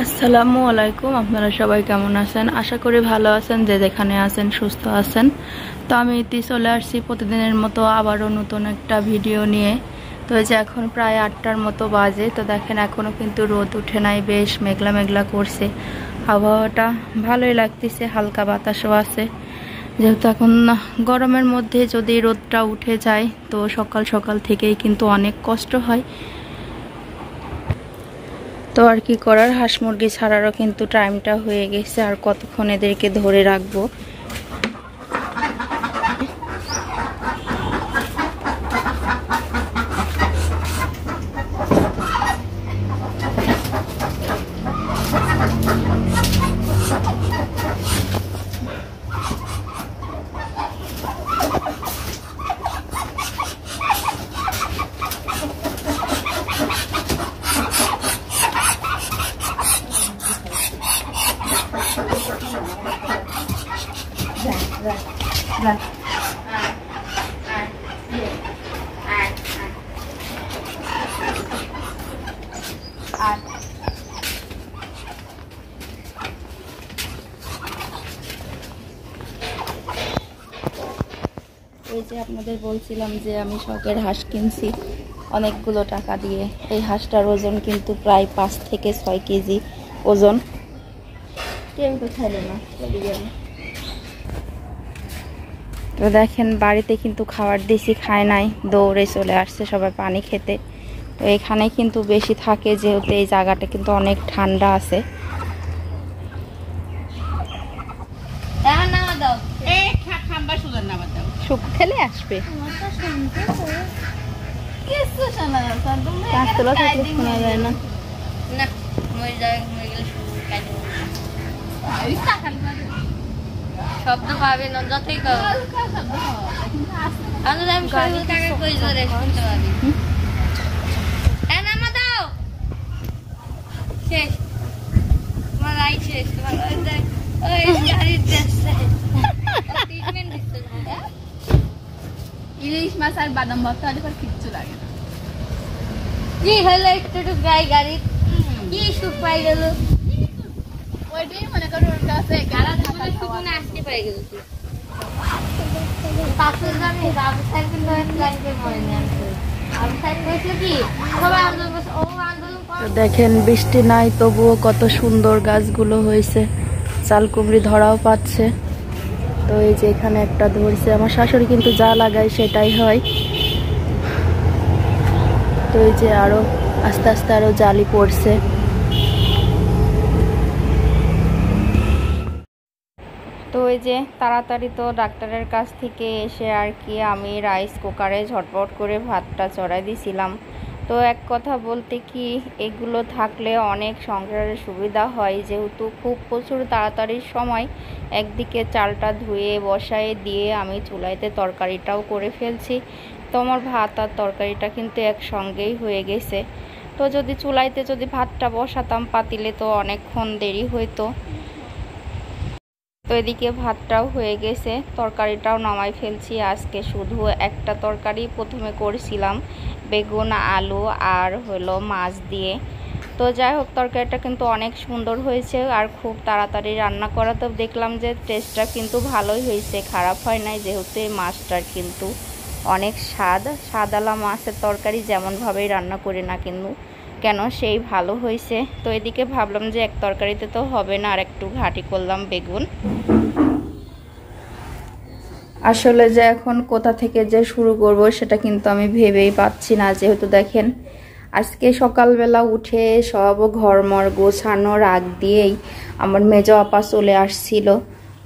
আসসালামু আলাইকুম। আপনারা সবাই কেমন আছেন? আশা করি ভালো আছেন, যে যেখানে আছেন সুস্থ আছেন। তো আমি ইতি চলে আসছি প্রতিদিনের মতো আবারও নতুন একটা ভিডিও নিয়ে। তো এই যে এখন প্রায় 8টার মতো বাজে। তো দেখেন এখনও কিন্তু রোদ উঠে নাই, বেশ মেঘলা মেঘলা করছে। আবহাওয়াটা ভালোই লাগতেছে, হালকা বাতাসও আছে। যেহেতু এখন গরমের মধ্যে যদি রোদটা উঠে যায় তো সকাল সকাল থেকেই কিন্তু অনেক কষ্ট হয়। তো আর কি করার, হাঁস মুরগি ছাড়ারও কিন্তু টাইমটা হয়ে গেছে। আর কতক্ষণ এদেরকে ধরে রাখবো। এই যে আপনাদের বলছিলাম যে আমি শখের হাঁস কিনছি অনেকগুলো টাকা দিয়ে। এই হাঁসটার ওজন কিন্তু প্রায় 5 থেকে 6 কেজি ওজন। কেউ তো খাইলো না, চলে গেল। তো দেখেন বাড়িতে কিন্তু খাবার দিছি, খায় নাই, দৌড়ে চলে আসছে সবাই পানি খেতে। তো এখানে কিন্তু বেশি থাকে, যেহেতু এই জায়গাটা কিন্তু অনেক ঠান্ডা আছে। খেলে আসবে শোনা যায় না। শব্দ পাবে না যতই করো। আমি শরীর কাকা কই জোরে শুনতে পাবি। এ নামা দাও। শেষ। তোমার রাইট শেষ। তোমার ওই গাড়ির যাচ্ছে। ট্রিটমেন্ট দিতে হবে। ইলিশ মাছ আর বাদাম ভর্তা হলে পর কিচ্ছু লাগে না। কি হলো একটু গাড়ি কি সুখ পাই গেল। ওইটাই মনে করো ওর কাছে গাড়া ঢাকা খাওয়া আসতে পাই গেল। পাঁচশো জানি আবু সাহেব কিন্তু লাগবে মনে নেই। আবু সাহেব কইছিল কি সবাই আন্দোলন করছে, ও আন্দোলন করে। দেখেন বৃষ্টি নাই, তবুও কত সুন্দর গাছগুলো হয়েছে, চাল কুমড়ি ধরাও পাচ্ছে। তো এই যে এখানে একটা ধরছে, আমার শাশুড়ি কিন্তু যা লাগায় সেটাই হয়। তো এই যে আরো আস্তে আস্তে আরো জালি পড়ছে। তো এই যে তাড়াতাড়ি তো ডাক্তারের কাছ থেকে এসে আর কি আমি রাইস কুকারে ঝটপট করে ভাতটা চড়াই দিয়েছিলাম। তো এক কথা বলতে কি, এগুলো থাকলে অনেক সংসারের সুবিধা হয়, যেহেতু খুব প্রচুর তাড়াতাড়ির সময় একদিকে চালটা ধুয়ে বসায়ে দিয়ে আমি চুলাইতে তরকারিটাও করে ফেলছি। তো আমার ভাত আর তরকারিটা কিন্তু একসঙ্গেই হয়ে গেছে। তো যদি চুলাইতে যদি ভাতটা বসাতাম পাতিলে তো অনেকক্ষণ দেরি হইতো। তো এদিকে ভাতটাও হয়ে গেছে, তরকারিটাও নামাই ফেলছি। আজকে শুধু একটা তরকারি প্রথমে করেছিলাম, বেগুন আলু আর হলো মাছ দিয়ে। তো যাই হোক তরকারিটা কিন্তু অনেক সুন্দর হয়েছে আর খুব তাড়াতাড়ি রান্না করা। তো দেখলাম যে টেস্টটা কিন্তু ভালোই হয়েছে, খারাপ হয় নাই, যেহেতু এই মাছটার কিন্তু অনেক স্বাদালা মাছের তরকারি যেমনভাবেই রান্না করি না কিন্তু কেন সেই ভালো হয়েছে। তো এদিকে ভাবলাম যে এক তরকারিতে তো হবে না, আর একটু ঘাঁটি করলাম বেগুন। আসলে যে এখন কোথা থেকে যে শুরু করব সেটা কিন্তু আমি ভেবেই পাচ্ছি না। যেহেতু দেখেন আজকে সকালবেলা উঠে সব ঘরমর গোছানোর আগ দিয়েই আমার মেজো আপা চলে আসছিল।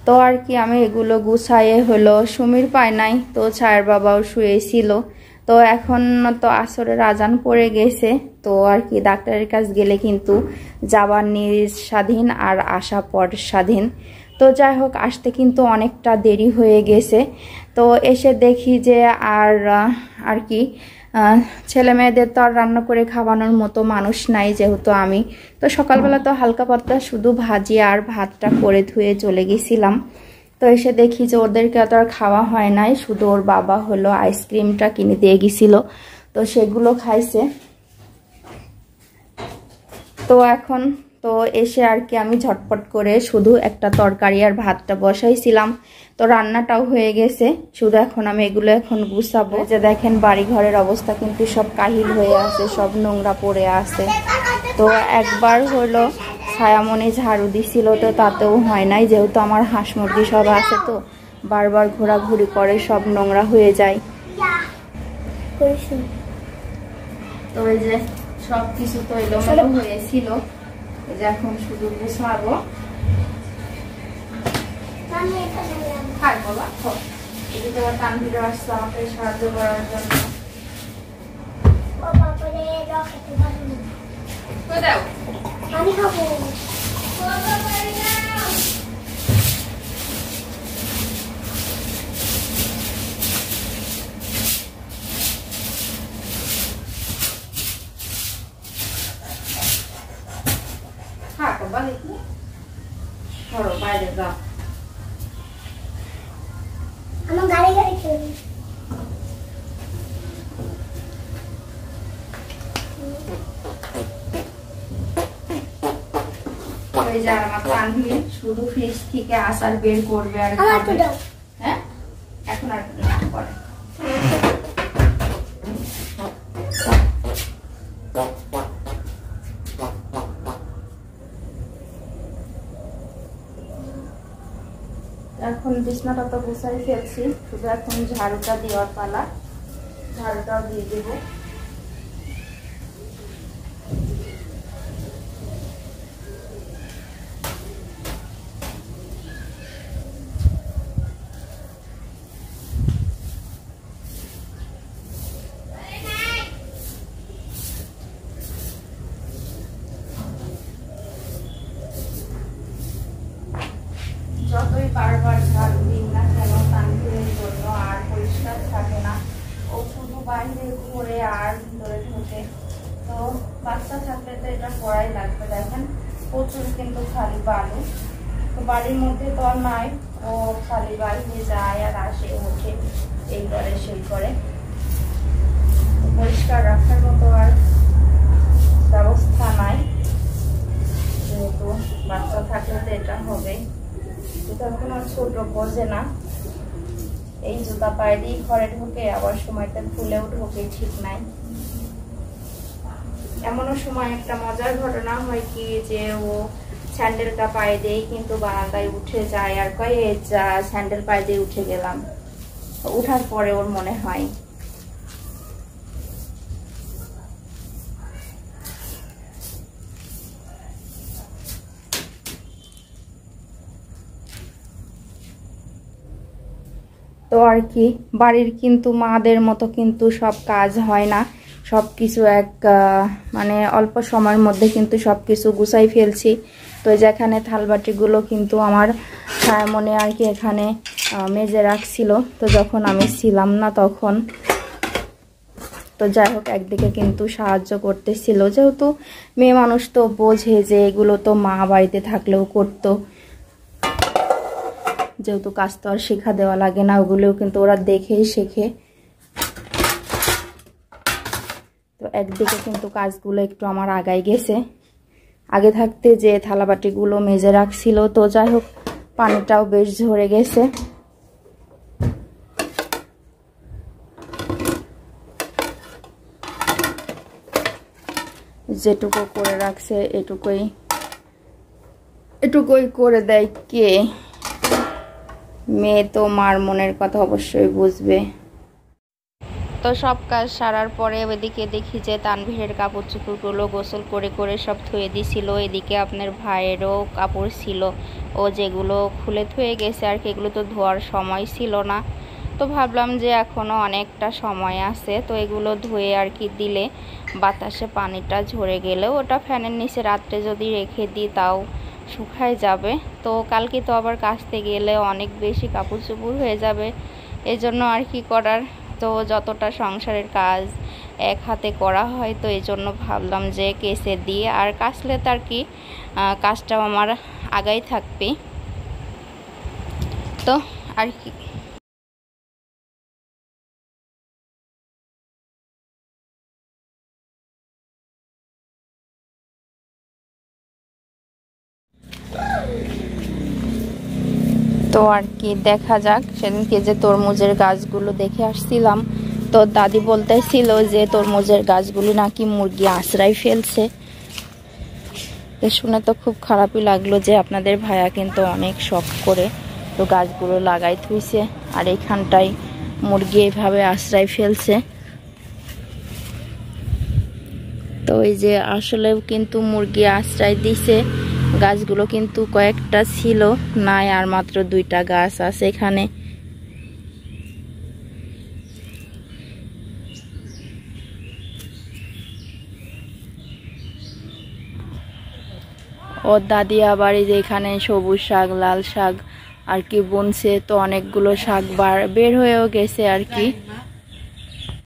তো আর কি আমি এগুলো গুছাইয়ে হলো সুমির পায় নাই, তো ছায়ের বাবাও শুয়েছিল। তো এখন তো আসরের আজান পড়ে গেছে। তো আর কি ডাক্তারের কাছে গেলে কিন্তু যাবার নিজ স্বাধীন আর আসা পর স্বাধীন। তো যাই হোক আসতে কিন্তু অনেকটা দেরি হয়ে গেছে। তো এসে দেখি যে আর কি ছেলে মেয়েদের তো আর রান্না করে খাওয়ানোর মতো মানুষ নাই, যেহেতু আমি তো সকালবেলা তো হালকা পাতলা শুধু ভাজি আর ভাতটা করে ধুয়ে চলে গেছিলাম। তো এসে দেখি যে ওদেরকে তো আর খাওয়া হয় নাই, শুধু ওর বাবা হলো আইসক্রিমটা কিনে দিয়ে গেছিল, তো সেগুলো খাইছে। তো এখন তো এসে আর কি আমি ঝটপট করে শুধু একটা তরকারি আর ভাতটা বসাইছিলাম, তো রান্নাটাও হয়ে গেছে, শুধু এখন আমি এগুলো এখন গুছাবো। যে দেখেন বাড়ি ঘরের অবস্থা কিন্তু সব কাহিল হয়ে আছে, সব নোংরা পড়ে আছে। তো একবার হলো ছায়ামণি ঝাড়ু দিছিল, তো তাতেও হয় নাই, যেহেতু আমার হাঁস মুরগি সব আছে তো বারবার ঘোরাঘুরি করে, সব নোংরা হয়ে যায়। তো এই যে সব কিছু তো এলোমেলো হয়েছিল, এই যে এখন শুধু গুছাবো। খাই বাবা, এদিকে আবার তানভীর আসছে আমাকে সাহায্য করার জন্য। আমি খাবো। বাইরে যাও, আমার গাড়ি গাড়ি খেলবি। শুধু ফ্রিজ থেকে আচার বের করবে আর হ্যাঁ এখন আর করে। এখন বিছনাটা তো গুছাই ফেলছি, শুধু এখন ঝাড়ুটা দেওয়ার পালা, ঝাড়ুটাও দিয়ে দেবো। যতই বারবার ঝাড়ু দিই না কেন তানভীরের জন্য আর পরিষ্কার থাকে না, ও শুধু বাইরে ঘুরে আর ভিতরে ঢোকে। তো বাচ্চা থাকলে তো এটা করাই লাগবে। দেখেন প্রচুর কিন্তু খালি বালু, তো বাড়ির মধ্যে তো আর নাই, ও খালি বাইরে যায় আর আসে ওঠে, এই করে সেই করে, পরিষ্কার রাখার মতো আর ব্যবস্থা নাই, যেহেতু বাচ্চা থাকলে তো এটা হবে। তখন আর ছোট বোঝে না, এই জুতা পায়ে দিয়ে ঘরে ঢোকে, আবার সময়টা খুলেও ঢোকে ঠিক নাই। এমনও সময় একটা মজার ঘটনা হয় কি যে ও স্যান্ডেলটা পায়ে দিয়ে কিন্তু বারান্দায় উঠে যায় আর কয় যা স্যান্ডেল পায়ে দিয়ে উঠে গেলাম, উঠার পরে ওর মনে হয়। তো আর কি, বাড়ির কিন্তু মাদের মতো কিন্তু সব কাজ হয় না, সব কিছু মানে অল্প সময়ের মধ্যে কিন্তু সব কিছু গুছাই ফেলছি। তো যেখানে থালবাটিগুলো কিন্তু আমার ছায়ামণি আর কি এখানে মেজে রাখছিল, তো যখন আমি ছিলাম না তখন, তো যাই হোক একদিকে কিন্তু সাহায্য করতেছিল, যেহেতু মেয়ে মানুষ তো বোঝে যে এগুলো তো মা বাড়িতে থাকলেও করতো, যেহেতু কাজ তো আর শেখা দেওয়া লাগে না, ওগুলোও কিন্তু ওরা দেখেই শেখে। তো একদিকে কিন্তু কাজগুলো একটু আমার আগায় গেছে, আগে থাকতে যে থালাবাটিগুলো মেজে রাখছিল। তো যাই হোক পানিটাও বেশ ঝরে গেছে। যেটুকু করে রাখছে এটুকুই করে দেয় কে, মেয়ে তো মার মনের কথা অবশ্যই বুঝবে। তো সব কাজ সারার পরে ওইদিকে দেখি যে তানভীরের কাপড় চোপড়গুলো গোসল করে করে সব ধুয়ে দিছিল। এদিকে আপনার ভাইয়েরও কাপড় ছিল, ও যেগুলো খুলে ধুয়ে গেছে আর কি, এগুলো তো ধোয়ার সময় ছিল না। তো ভাবলাম যে এখনও অনেকটা সময় আছে, তো এগুলো ধুয়ে আর কি দিলে বাতাসে পানিটা ঝরে গেলে ওটা ফ্যানের নিচে রাত্রে যদি রেখে দিই তাও শুকায় যাবে। তো কালকে তো আবার কাচতে গেলে অনেক বেশি কাপড় চোপড় হয়ে যাবে, এজন্য আর কি করার, তো যতটা সংসারের কাজ এক হাতে করা হয়, তো এই জন্য ভাবলাম যে কেসে দিয়ে আর কাচলে তার কি কাজটাও আমার আগাই থাকবে। তো আর কি তো আর কি দেখা যাক। সেদিনকে যে তরমুজের গাছগুলো দেখে আসছিলাম, তো দাদি বলতেছিল যে তরমুজের গাছগুলি নাকি মুরগি আশ্রয় ফেলছে। শুনে তো খুব খারাপই লাগলো যে আপনাদের ভাইয়া কিন্তু অনেক শখ করে তো গাছগুলো লাগাই থুইছে, আর এইখানটায় মুরগি এইভাবে আশ্রয় ফেলছে। তো এই যে আসলেও কিন্তু মুরগি আশ্রয় দিছে। গাছগুলো কিন্তু কয়েকটা ছিল, নাই আর মাত্র 2টা গাছ আছে এখানে। ও দাদি আবার এই যে এখানে সবুজ শাক, লাল শাক আর কি বুনছে, তো অনেকগুলো শাক বের হয়েও গেছে আর কি।